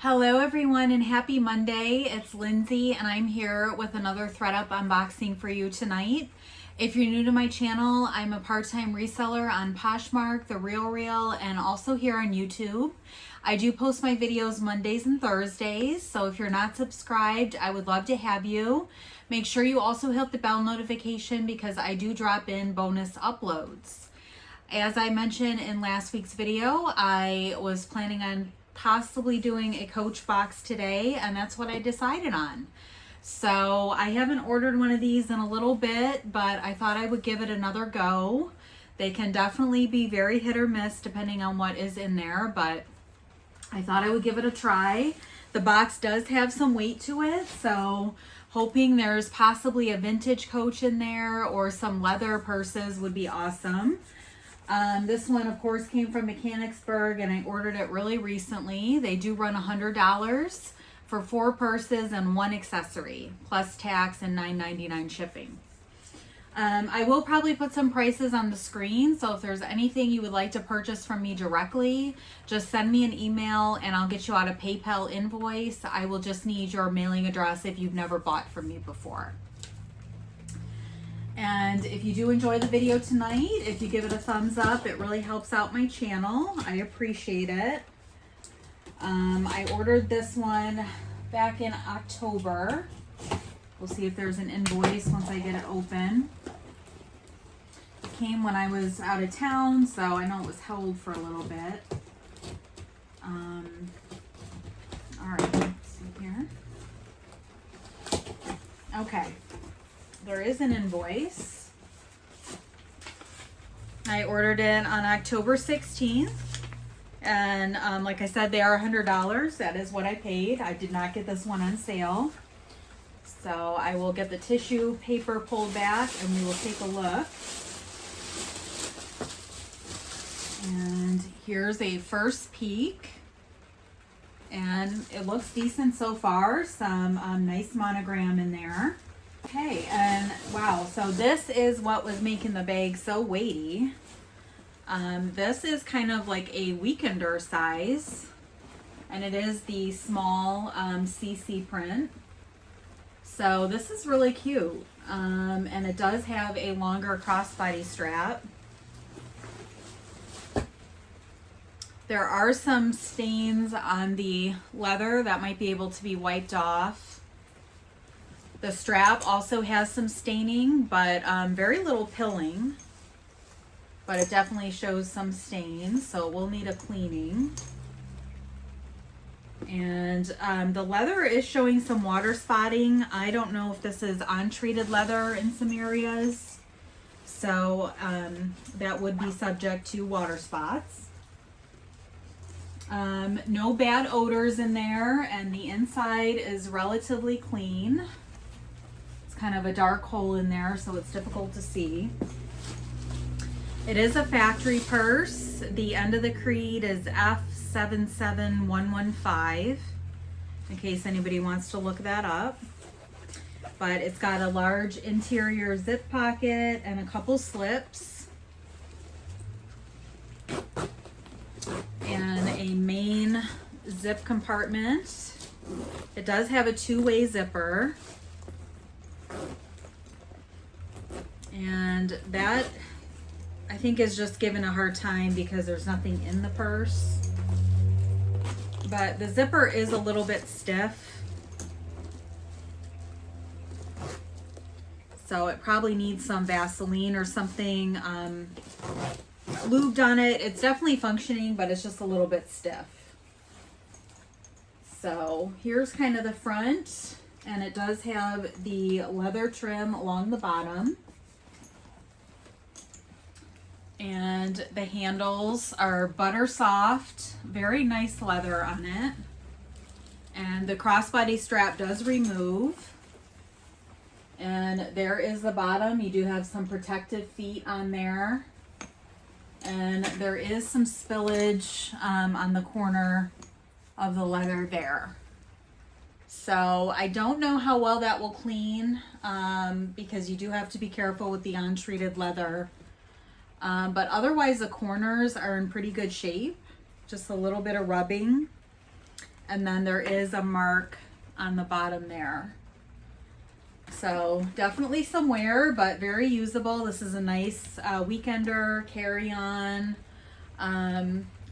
Hello everyone and happy Monday. It's Lindsay and I'm here with another Thredup unboxing for you tonight. If you're new to my channel, I'm a part-time reseller on Poshmark, The RealReal, and also here on YouTube. I do post my videos Mondays and Thursdays, so if you're not subscribed, I would love to have you. Make sure you also hit the bell notification because I do drop in bonus uploads. As I mentioned in last week's video, I was planning on possibly doing a Coach box today, and that's what I decided on. So I haven't ordered one of these in a little bit, but I thought I would give it another go. They can definitely be very hit or miss depending on what is in there, but I thought I would give it a try. The box does have some weight to it, so hoping there's possibly a vintage Coach in there or some leather purses would be awesome. This one, of course, came from Mechanicsburg, and I ordered it really recently. They do run $100 for 4 purses and 1 accessory, plus tax and $9.99 shipping. I will probably put some prices on the screen, so if there's anything you would like to purchase from me directly, just send me an email and I'll get you out a PayPal invoice. I will just need your mailing address if you've never bought from me before. And if you do enjoy the video tonight, if you give it a thumbs up, it really helps out my channel. I appreciate it. I ordered this one back in October. We'll see if there's an invoice once I get it open. It came when I was out of town, so I know it was held for a little bit. All right, let's see here. Okay. There is an invoice. I ordered it on October 16th. And like I said, they are $100. That is what I paid. I did not get this one on sale. So I will get the tissue paper pulled back and we will take a look. And here's a first peek. And it looks decent so far. Some nice monogram in there. Okay, and wow, so this is what was making the bag so weighty. This is kind of like a weekender size, and it is the small CC print. So this is really cute, and it does have a longer crossbody strap. There are some stains on the leather that might be able to be wiped off. The strap also has some staining, but very little pilling. But it definitely shows some stains, so we'll need a cleaning. And the leather is showing some water spotting. I don't know if this is untreated leather in some areas. So that would be subject to water spots. No bad odors in there, and the inside is relatively clean. Kind of a dark hole in there, so it's difficult to see. It is a factory purse. The end of the creed is F77115, in case anybody wants to look that up. But it's got a large interior zip pocket and a couple slips. And a main zip compartment. It does have a 2-way zipper. And that, I think, is just given a hard time because there's nothing in the purse. But the zipper is a little bit stiff. So it probably needs some Vaseline or something lubed on it. It's definitely functioning, but it's just a little bit stiff. So here's kind of the front. And it does have the leather trim along the bottom. And the handles are butter soft, very nice leather on it. And the crossbody strap does remove. And there is the bottom. You do have some protective feet on there. And there is some spillage on the corner of the leather there. So I don't know how well that will clean because you do have to be careful with the untreated leather. But otherwise the corners are in pretty good shape. Just a little bit of rubbing. and then there is a mark on the bottom there. So definitely some wear, but very usable. This is a nice weekender carry-on.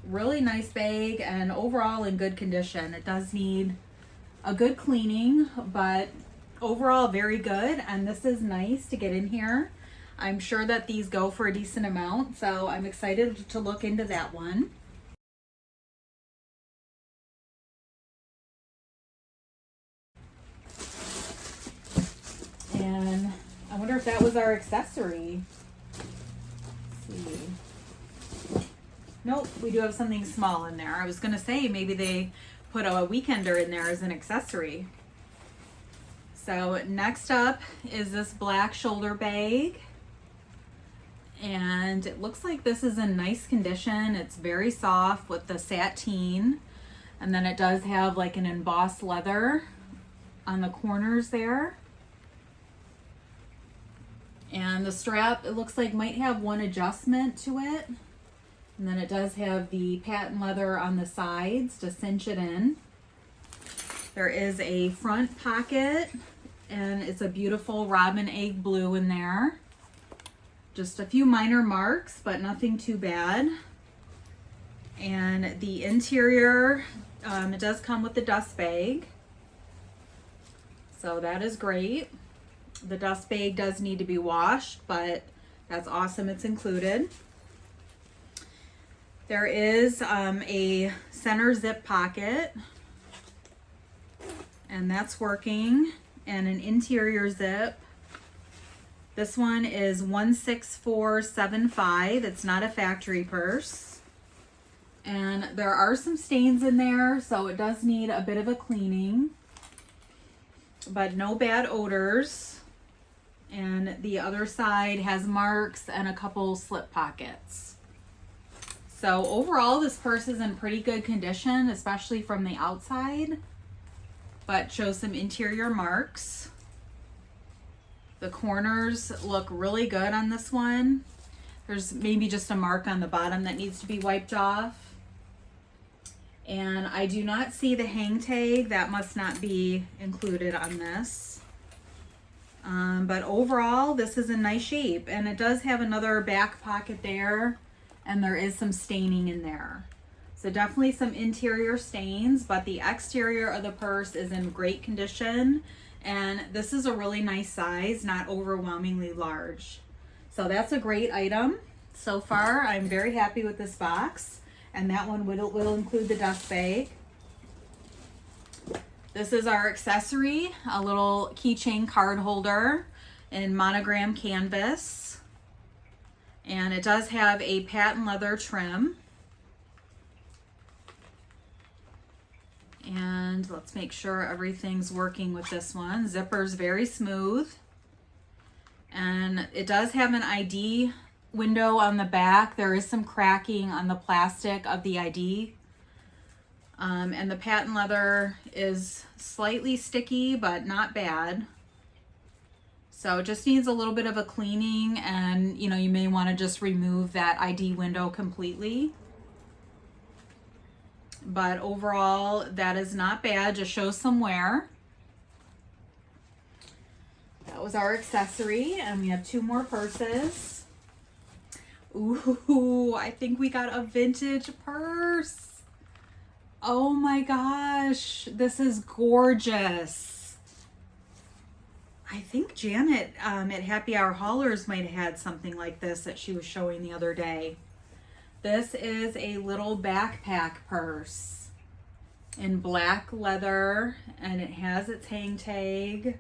Really nice bag, and overall in good condition. It does need a good cleaning, but overall very good. And this is nice to get in here. I'm sure that these go for a decent amount, so I'm excited to look into that one. And I wonder if that was our accessory. Let's see. Nope, we do have something small in there. I was gonna say maybe they put a weekender in there as an accessory. So next up is this black shoulder bag. And it looks like this is in nice condition. It's very soft with the sateen. And then it does have like an embossed leather on the corners there. And the strap, it looks like might have one adjustment to it. And then it does have the patent leather on the sides to cinch it in. There is a front pocket, and it's a beautiful robin egg blue in there. Just a few minor marks, but nothing too bad. And the interior, it does come with the dust bag. So that is great. The dust bag does need to be washed, but that's awesome, it's included. There is a center zip pocket, and that's working, and an interior zip. This one is 16475. It's not a factory purse. And there are some stains in there, so it does need a bit of a cleaning, but no bad odors. And the other side has marks and a couple slip pockets. So overall, this purse is in pretty good condition, especially from the outside, but shows some interior marks. The corners look really good on this one. There's maybe just a mark on the bottom that needs to be wiped off. And I do not see the hang tag. That must not be included on this. But overall, this is in nice shape. And it does have another back pocket there, and there is some staining in there. So definitely some interior stains, but the exterior of the purse is in great condition. And this is a really nice size, not overwhelmingly large. So that's a great item. So far, I'm very happy with this box. And that one will include the dust bag. This is our accessory, a little keychain card holder in monogram canvas. And it does have a patent leather trim. And let's make sure everything's working with this one. Zipper's very smooth. And it does have an ID window on the back. There is some cracking on the plastic of the ID. And the patent leather is slightly sticky, but not bad. So it just needs a little bit of a cleaning, and you may want to just remove that ID window completely. But overall, that is not bad. Just shows some wear. That was our accessory, and we have two more purses. Ooh, I think we got a vintage purse. Oh my gosh, this is gorgeous. I think Janet at Happy Hour Haulers might have had something like this that she was showing the other day. This is a little backpack purse in black leather, and it has its hang tag.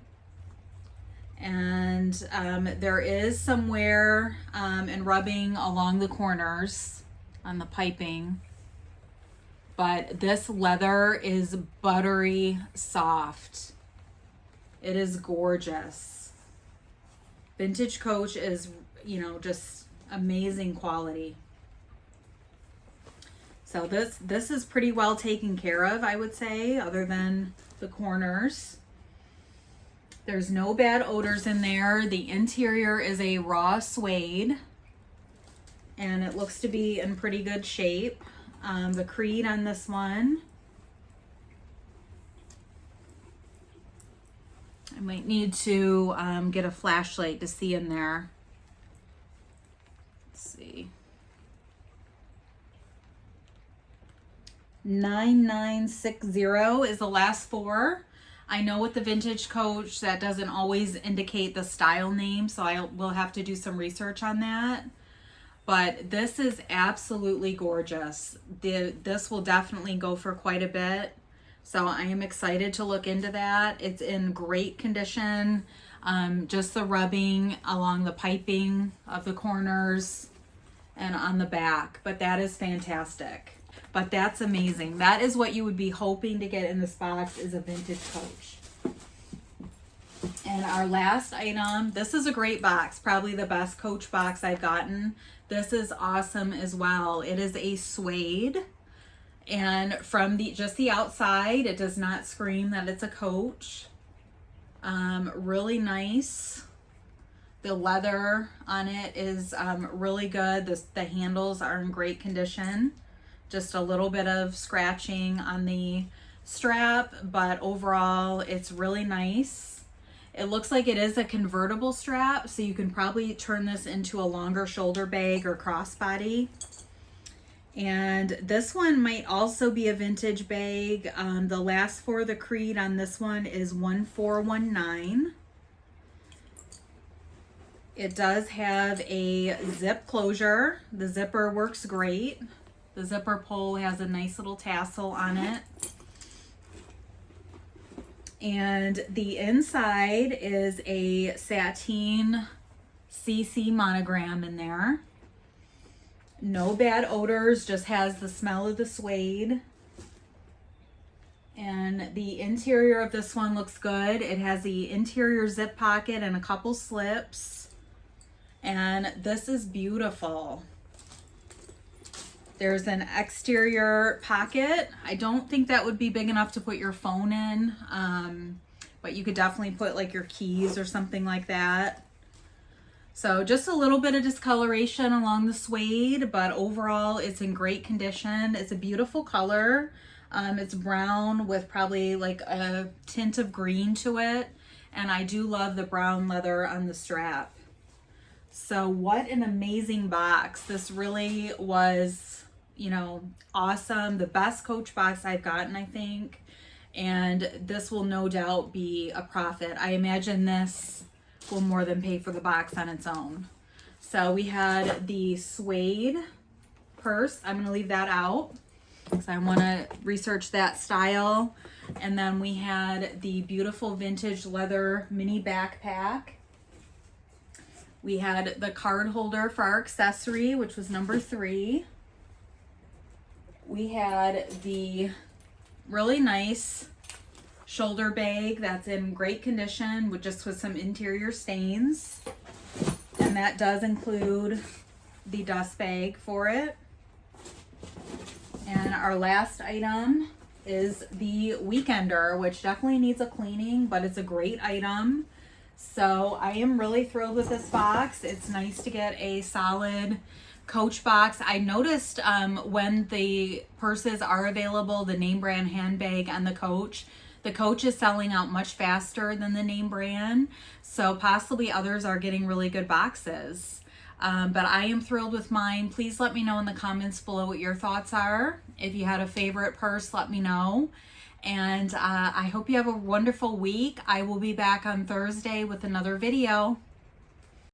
And there is some wear and rubbing along the corners on the piping. But this leather is buttery soft. It is gorgeous. Vintage Coach is, just amazing quality. So this is pretty well taken care of, I would say, other than the corners. There's no bad odors in there. The interior is a raw suede, and it looks to be in pretty good shape. The creed on this one I might need to get a flashlight to see in there. Let's see. 9960 is the last four. I know with the vintage coach that doesn't always indicate the style name, so I will have to do some research on that. But this is absolutely gorgeous. This will definitely go for quite a bit. So I am excited to look into that. It's in great condition. Just the rubbing along the piping of the corners and on the back. But that is fantastic. But that's amazing. That is what you would be hoping to get in this box, is a vintage coach. And our last item, this is a great box. Probably the best coach box I've gotten. This is awesome as well. It is a suede. And from just the outside, it does not scream that it's a coach. Really nice. The leather on it is really good. The handles are in great condition. Just a little bit of scratching on the strap, but overall it's really nice. It looks like it is a convertible strap, so you can probably turn this into a longer shoulder bag or crossbody. And this one might also be a vintage bag. The last four of the creed on this one is 1419. It does have a zip closure. The zipper works great. The zipper pull has a nice little tassel on it. And the inside is a sateen CC monogram in there. No bad odors, just has the smell of the suede. And the interior of this one looks good. It has the interior zip pocket and a couple slips. And this is beautiful. There's an exterior pocket. I don't think that would be big enough to put your phone in, but you could definitely put like your keys or something like that. So just a little bit of discoloration along the suede, but overall it's in great condition. It's a beautiful color. It's brown with probably like a tint of green to it. And I do love the brown leather on the strap. So what an amazing box. This really was, you know, awesome. The best coach box I've gotten, I think. And this will no doubt be a profit. I imagine this will more than pay for the box on its own. So we had the suede purse. I'm going to leave that out because I want to research that style. And then we had the beautiful vintage leather mini backpack. We had the card holder for our accessory, which was number 3. We had the really nice shoulder bag that's in great condition with some interior stains. And that does include the dust bag for it. And our last item is the Weekender, which definitely needs a cleaning, but it's a great item. So I am really thrilled with this box. It's nice to get a solid coach box. I noticed when the purses are available, the name brand handbag and the coach is selling out much faster than the name brand. So possibly others are getting really good boxes. But I am thrilled with mine. Please let me know in the comments below what your thoughts are. If you had a favorite purse, let me know. And I hope you have a wonderful week. I will be back on Thursday with another video.